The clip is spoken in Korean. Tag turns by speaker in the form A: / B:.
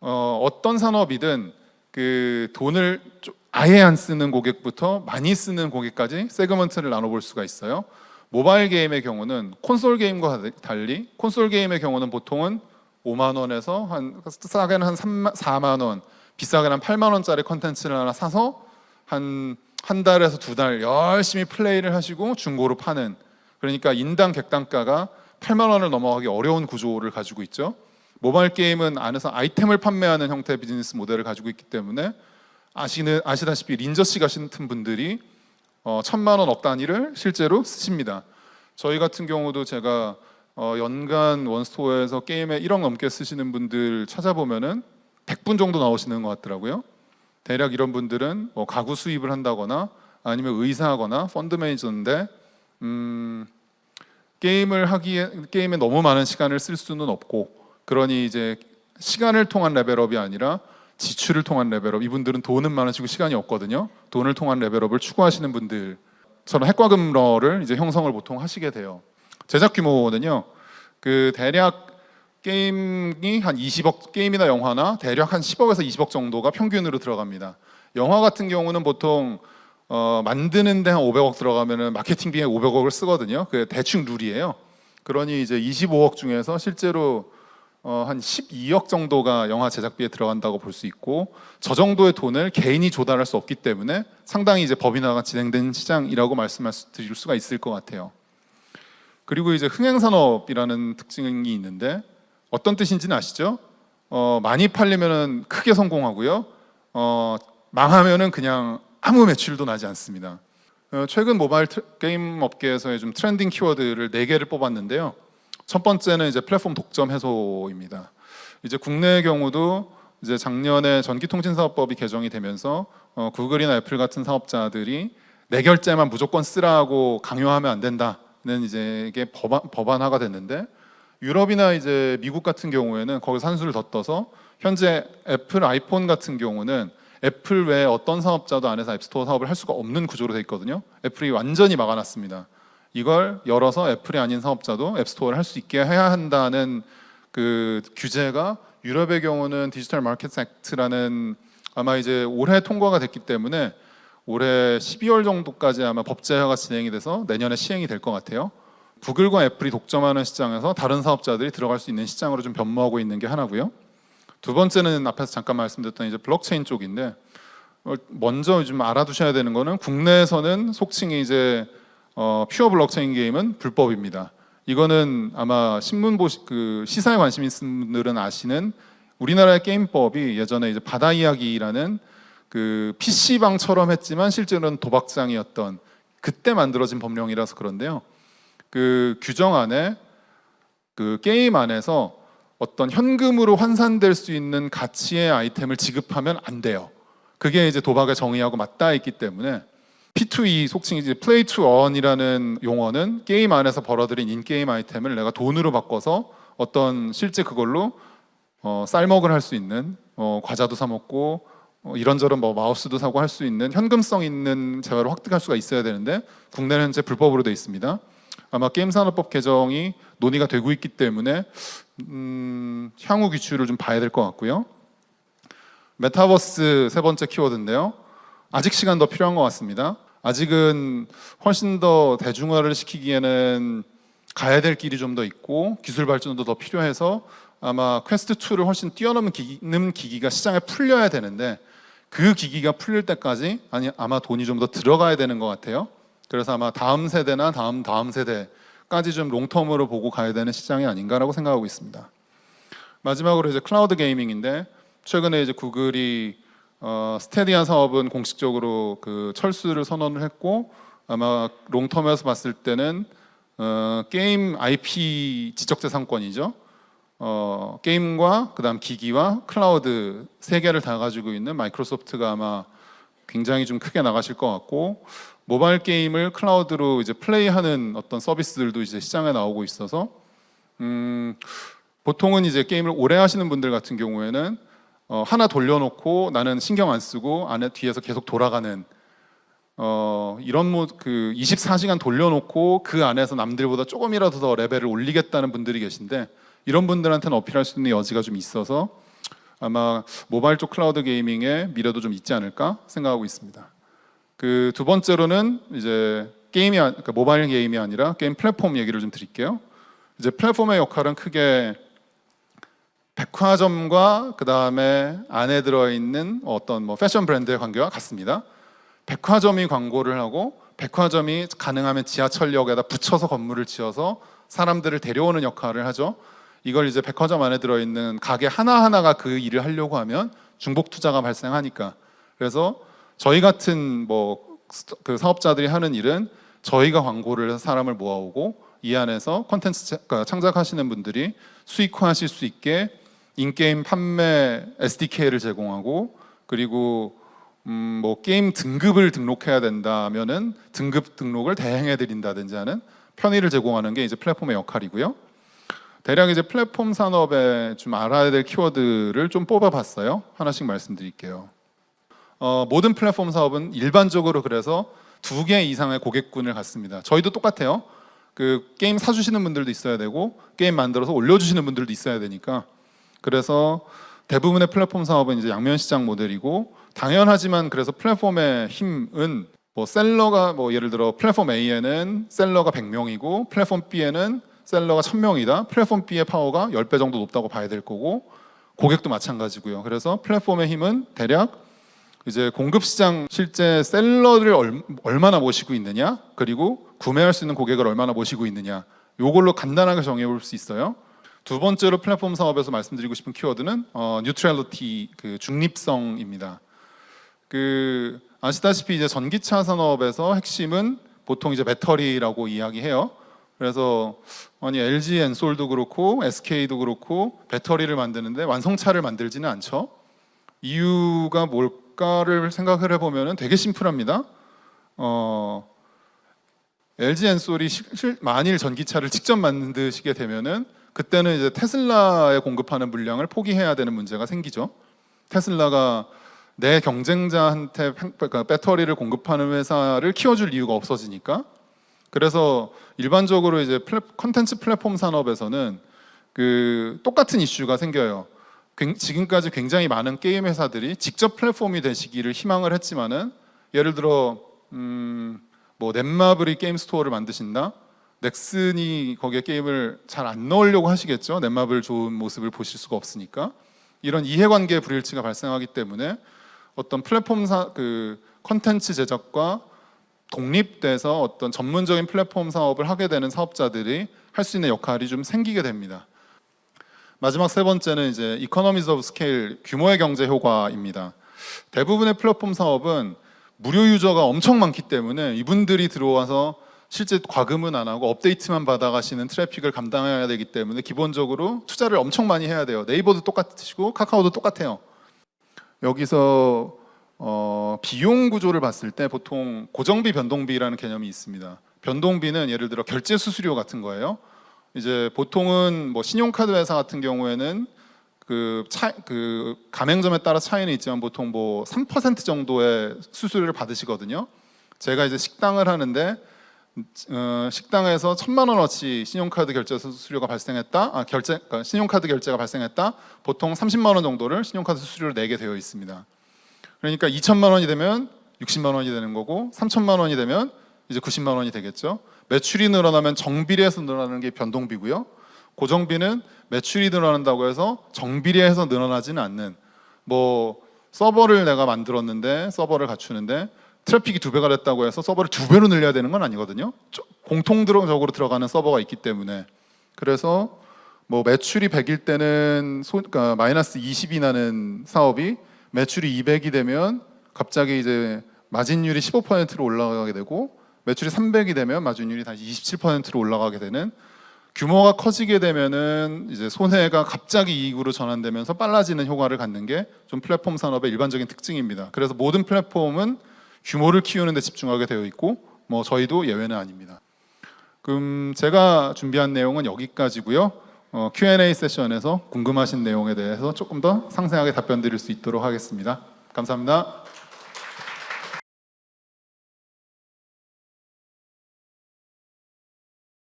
A: 어떤 산업이든 그 돈을 아예 안 쓰는 고객부터 많이 쓰는 고객까지 세그먼트를 나눠볼 수가 있어요. 모바일 게임의 경우는 콘솔 게임과 달리 콘솔 게임의 경우는 보통은 5만 원에서 한 싸게는 한 4만 원, 비싸게는 한 8만 원짜리 컨텐츠를 하나 사서 한 달에서 두 달 열심히 플레이를 하시고 중고로 파는, 그러니까 인당 객단가가 8만 원을 넘어가기 어려운 구조를 가지고 있죠. 모바일 게임은 안에서 아이템을 판매하는 형태의 비즈니스 모델을 가지고 있기 때문에 아시다시피 린저씨 같은 분들이 1,000만 원 억 단위를 실제로 쓰십니다. 저희 같은 경우도 제가 연간 원스토어에서 게임에 1억 넘게 쓰시는 분들 찾아보면은 100분 정도 나오시는 것 같더라고요. 대략 이런 분들은 뭐 가구 수입을 한다거나 아니면 의사하거나 펀드 매니저인데 게임에 너무 많은 시간을 쓸 수는 없고, 그러니 이제 시간을 통한 레벨업이 아니라 지출을 통한 레벨업. 이분들은 돈은 많으시고 시간이 없거든요. 돈을 통한 레벨업을 추구하시는 분들처럼 핵과금러를 이제 형성을 보통 하시게 돼요. 제작 규모는요, 그 대략 게임이 한 20억, 게임이나 영화나 대략 한 10억에서 20억 정도가 평균으로 들어갑니다. 영화 같은 경우는 보통 만드는데 한 500억 들어가면은 마케팅비에 500억을 쓰거든요. 그 대충 룰이에요. 그러니 이제 25억 중에서 실제로 한 12억 정도가 영화 제작비에 들어간다고 볼 수 있고, 저 정도의 돈을 개인이 조달할 수 없기 때문에 상당히 이제 법인화가 진행된 시장이라고 말씀드릴 수가 있을 것 같아요. 그리고 이제 흥행산업이라는 특징이 있는데 어떤 뜻인지는 아시죠? 많이 팔리면은 크게 성공하고요. 망하면은 그냥 아무 매출도 나지 않습니다. 최근 모바일 게임 업계에서의 좀 트렌딩 키워드를 4개를 뽑았는데요. 첫 번째는 이제 플랫폼 독점 해소입니다. 이제 국내의 경우도 이제 작년에 전기통신사업법이 개정이 되면서 구글이나 애플 같은 사업자들이 내 결제만 무조건 쓰라고 강요하면 안 된다는 이제 이게 법안화가 됐는데, 유럽이나 이제 미국 같은 경우에는 거기서 한 수를 더 떠서 현재 애플 아이폰 같은 경우는 애플 외에 어떤 사업자도 안에서 앱스토어 사업을 할 수가 없는 구조로 돼 있거든요. 애플이 완전히 막아놨습니다. 이걸 열어서 애플이 아닌 사업자도 앱스토어를 할 수 있게 해야 한다는 그 규제가 유럽의 경우는 디지털 마켓 액트라는, 아마 이제 올해 통과가 됐기 때문에 올해 12월 정도까지 아마 법제화가 진행이 돼서 내년에 시행이 될 것 같아요. 구글과 애플이 독점하는 시장에서 다른 사업자들이 들어갈 수 있는 시장으로 좀 변모하고 있는 게 하나고요. 두 번째는 앞에서 잠깐 말씀드렸던 이제 블록체인 쪽인데, 먼저 좀 알아두셔야 되는 거는 국내에서는 속칭이 이제 퓨어 블록체인 게임은 불법입니다. 이거는 아마 신문 시사에 관심 있는 분들은 아시는 우리나라의 게임법이 예전에 이제 바다 이야기라는 그 PC방처럼 했지만 실제로는 도박장이었던 그때 만들어진 법령이라서 그런데요. 그 규정 안에 그 게임 안에서 어떤 현금으로 환산될 수 있는 가치의 아이템을 지급하면 안 돼요. 그게 이제 도박의 정의하고 맞닿아 있기 때문에 P2E, 속칭 이제 Play to Earn이라는 용어는 게임 안에서 벌어들인 인게임 아이템을 내가 돈으로 바꿔서 어떤 실제 그걸로 쌀먹을 할 수 있는 과자도 사 먹고 이런저런 뭐 마우스도 사고 할 수 있는 현금성 있는 재화를 획득할 수가 있어야 되는데 국내는 현재 불법으로 되어 있습니다. 아마 게임산업법 개정이 논의가 되고 있기 때문에 향후 기출을 좀 봐야 될 것 같고요. 메타버스 세 번째 키워드인데요. 아직 시간 더 필요한 것 같습니다. 아직은 훨씬 더 대중화를 시키기에는 가야 될 길이 좀 더 있고 기술 발전도 더 필요해서 아마 퀘스트2를 훨씬 뛰어넘는 기기가 시장에 풀려야 되는데, 그 기기가 풀릴 때까지 아마 돈이 좀 더 들어가야 되는 것 같아요. 그래서 아마 다음 세대나 다음 세대까지 좀 롱텀으로 보고 가야 되는 시장이 아닌가라고 생각하고 있습니다. 마지막으로 이제 클라우드 게이밍인데, 최근에 이제 구글이 스테디아 사업은 공식적으로 그 철수를 선언을 했고, 아마 롱텀에서 봤을 때는 게임 IP 지적재산권이죠. 게임과 그다음 기기와 클라우드 세 개를 다 가지고 있는 마이크로소프트가 아마 굉장히 좀 크게 나가실 것 같고, 모바일 게임을 클라우드로 이제 플레이하는 어떤 서비스들도 이제 시장에 나오고 있어서 보통은 이제 게임을 오래 하시는 분들 같은 경우에는 하나 돌려놓고 나는 신경 안 쓰고 안에 뒤에서 계속 돌아가는 이런 그 24시간 돌려놓고 그 안에서 남들보다 조금이라도 더 레벨을 올리겠다는 분들이 계신데, 이런 분들한테는 어필할 수 있는 여지가 좀 있어서 아마 모바일 쪽 클라우드 게이밍의 미래도 좀 있지 않을까 생각하고 있습니다. 그 두 번째로는 이제 그러니까 모바일 게임이 아니라 게임 플랫폼 얘기를 좀 드릴게요. 이제 플랫폼의 역할은 크게 백화점과 그 다음에 안에 들어있는 어떤 뭐 패션 브랜드의 관계와 같습니다. 백화점이 광고를 하고 백화점이 가능하면 지하철역에다 붙여서 건물을 지어서 사람들을 데려오는 역할을 하죠. 이걸 이제 백화점 안에 들어있는 가게 하나하나가 그 일을 하려고 하면 중복 투자가 발생하니까. 그래서 저희 같은 그 사업자들이 하는 일은 저희가 광고를 해서 사람을 모아오고 이 안에서 콘텐츠 창작하시는 분들이 수익화하실 수 있게 인게임 판매 SDK를 제공하고, 그리고 뭐 게임 등급을 등록해야 된다면은 등급 등록을 대행해 드린다든지 하는 편의를 제공하는 게 이제 플랫폼의 역할이고요. 대략 이제 플랫폼 산업에 좀 알아야 될 키워드를 좀 뽑아봤어요. 하나씩 말씀드릴게요. 모든 플랫폼 사업은 일반적으로 그래서 2개 이상의 고객군을 갖습니다. 저희도 똑같아요. 그 게임 사주시는 분들도 있어야 되고 게임 만들어서 올려주시는 분들도 있어야 되니까. 그래서 대부분의 플랫폼 사업은 이제 양면 시장 모델이고, 당연하지만 그래서 플랫폼의 힘은 뭐 셀러가 뭐 예를 들어 플랫폼 A에는 셀러가 100명이고 플랫폼 B에는 셀러가 1000명이다. 플랫폼 B의 파워가 10배 정도 높다고 봐야 될 거고, 고객도 마찬가지고요. 그래서 플랫폼의 힘은 대략 이제 공급 시장 실제 셀러를 얼마나 모시고 있느냐, 그리고 구매할 수 있는 고객을 얼마나 모시고 있느냐, 요걸로 간단하게 정해 볼 수 있어요. 두 번째로 플랫폼 사업에서 말씀드리고 싶은 키워드는 뉴트럴리티, 그 중립성입니다. 그 아시다시피 이제 전기차 산업에서 핵심은 보통 이제 배터리라고 이야기해요. 그래서 아니 LG 엔솔도 그렇고 SK도 그렇고 배터리를 만드는데 완성차를 만들지는 않죠. 이유가 뭘까를 생각을 해보면 되게 심플합니다. LG 엔솔이 만일 전기차를 직접 만드시게 되면은 그때는 이제 테슬라에 공급하는 물량을 포기해야 되는 문제가 생기죠. 테슬라가 내 경쟁자한테 그러니까 배터리를 공급하는 회사를 키워줄 이유가 없어지니까. 그래서 일반적으로 이제 컨텐츠 플랫폼 산업에서는 그 똑같은 이슈가 생겨요. 지금까지 굉장히 많은 게임 회사들이 직접 플랫폼이 되시기를 희망을 했지만은, 예를 들어 뭐 넷마블이 게임 스토어를 만드신다. 넥슨이 거기에 게임을 잘 안 넣으려고 하시겠죠. 넷마블 좋은 모습을 보실 수가 없으니까. 이런 이해관계 불일치가 발생하기 때문에 어떤 플랫폼 그 컨텐츠 제작과 독립돼서 어떤 전문적인 플랫폼 사업을 하게 되는 사업자들이 할 수 있는 역할이 좀 생기게 됩니다. 마지막 세 번째는 이제 이코노미즈 오브 스케일, 규모의 경제 효과입니다. 대부분의 플랫폼 사업은 무료 유저가 엄청 많기 때문에 이분들이 들어와서 실제 과금은 안 하고 업데이트만 받아가시는 트래픽을 감당해야 되기 때문에 기본적으로 투자를 엄청 많이 해야 돼요. 네이버도 똑같으시고 카카오도 똑같아요. 여기서 비용 구조를 봤을 때 보통 고정비, 변동비라는 개념이 있습니다. 변동비는 예를 들어 결제 수수료 같은 거예요. 이제 보통은 뭐 신용카드 회사 같은 경우에는 그 가맹점에 따라 차이는 있지만 보통 뭐 3% 정도의 수수료를 받으시거든요. 제가 이제 식당을 하는데 식당에서 1000만 원어치 신용카드 결제 수수료가 발생했다. 그러니까 신용카드 결제가 발생했다. 보통 30만 원 정도를 신용카드 수수료를 내게 되어 있습니다. 그러니까 2천만 원이 되면 60만 원이 되는 거고 3천만 원이 되면 이제 90만 원이 되겠죠. 매출이 늘어나면 정비례해서 늘어나는 게 변동비고요. 고정비는 매출이 늘어난다고 해서 정비례해서 늘어나지는 않는, 뭐 서버를 내가 만들었는데 서버를 갖추는데 트래픽이 2배가 됐다고 해서 서버를 2배로 늘려야 되는 건 아니거든요. 공통적으로 들어가는 서버가 있기 때문에. 그래서 뭐 매출이 100일 때는 그러니까 마이너스 20이 나는 사업이 매출이 200이 되면 갑자기 이제 마진율이 15%로 올라가게 되고, 매출이 300이 되면 마진율이 다시 27%로 올라가게 되는, 규모가 커지게 되면은 이제 손해가 갑자기 이익으로 전환되면서 빨라지는 효과를 갖는 게 좀 플랫폼 산업의 일반적인 특징입니다. 그래서 모든 플랫폼은 규모를 키우는 데 집중하게 되어 있고, 뭐 저희도 예외는 아닙니다. 그럼 제가 준비한 내용은 여기까지고요. Q&A 세션에서 궁금하신 내용에 대해서 조금 더 상세하게 답변 드릴 수 있도록 하겠습니다. 감사합니다.